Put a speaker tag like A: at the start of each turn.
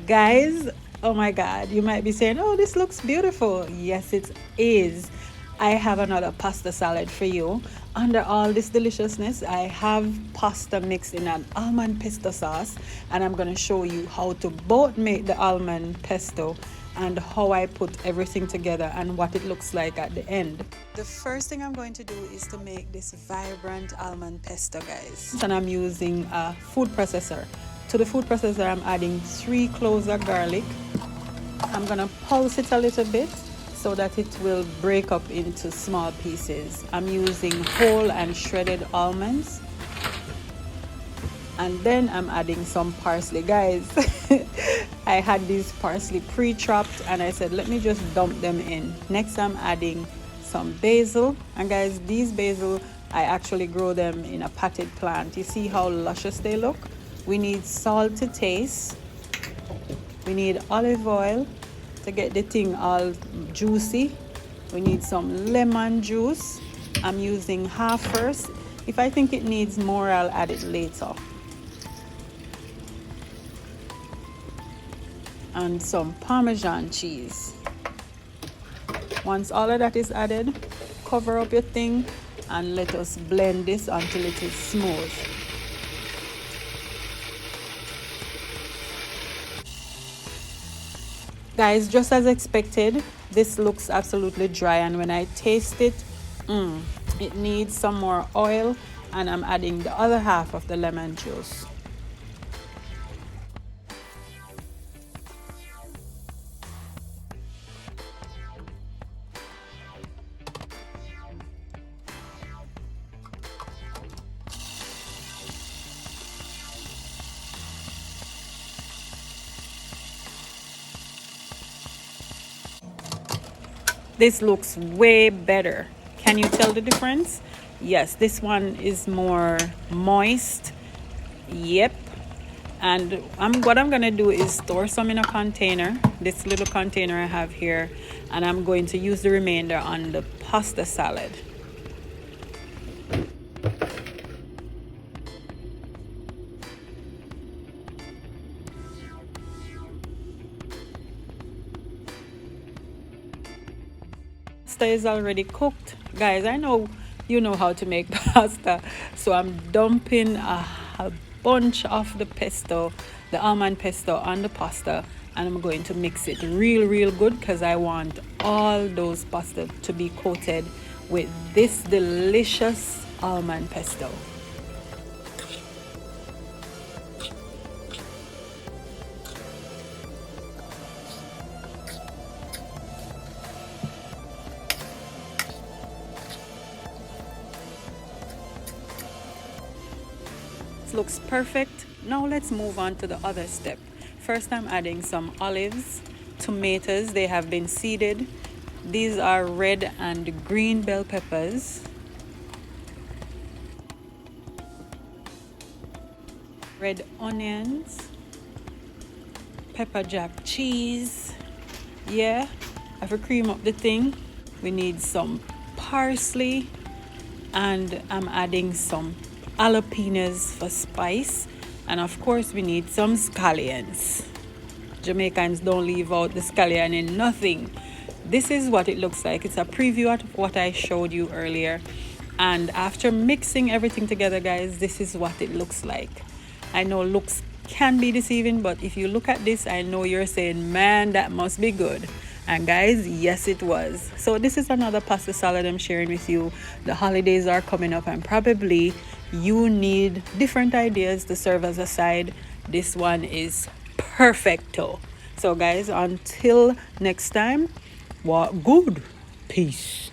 A: Guys, oh my god, you might be saying, oh, this looks beautiful. Yes, it is. I have another pasta salad for you. Under all this deliciousness, I have pasta mixed in an almond pesto sauce, and I'm going to show you how to both make the almond pesto and how I put everything together and what it looks like at the end. The first thing I'm going to do is to make this vibrant almond pesto, guys. And I'm using a food processor. To the food processor, I'm adding 3 cloves of garlic. I'm gonna pulse it a little bit so that it will break up into small pieces. I'm using whole and shredded almonds. And then I'm adding some parsley. Guys, I had these parsley pre-chopped and I said, let me just dump them in. Next, I'm adding some basil. And guys, these basil, I actually grow them in a potted plant. You see how luscious they look? We need salt to taste. We need olive oil to get the thing all juicy. We need some lemon juice. I'm using half first. If I think it needs more, I'll add it later. And some Parmesan cheese. Once all of that is added, cover up your thing and let us blend this until it is smooth. Guys, just as expected, this looks absolutely dry, and when I taste it, it needs some more oil, and I'm adding the other half of the lemon juice. This looks way better. Can you tell the difference? Yes, this one is more moist. Yep. And what I'm gonna do is store some in a container, this little container I have here, and I'm going to use the remainder on the pasta salad. Pasta is already cooked. Guys, I know you know how to make pasta, so I'm dumping a bunch of the pesto, the almond pesto, on the pasta, and I'm going to mix it real good because I want all those pasta to be coated with this delicious almond pesto. Looks perfect. Now let's move on to the other step. First, I'm adding some olives, tomatoes. They have been seeded. These are red and green bell peppers, red onions, pepper jack cheese. Yeah, I have to cream up the thing. We need some parsley, and I'm adding some jalapenos for spice, and of course we need some scallions. Jamaicans don't leave out the scallion in nothing. This is what it looks like. It's a preview of what I showed you earlier, and after mixing everything together, guys, this is what it looks like. I know looks can be deceiving, but if you look at this, I know you're saying, man, that must be good. And guys, yes, it was. So this is another pasta salad I'm sharing with you. The holidays are coming up, and probably you need different ideas to serve as a side. This one is perfecto. So guys, until next time, walk good. Peace.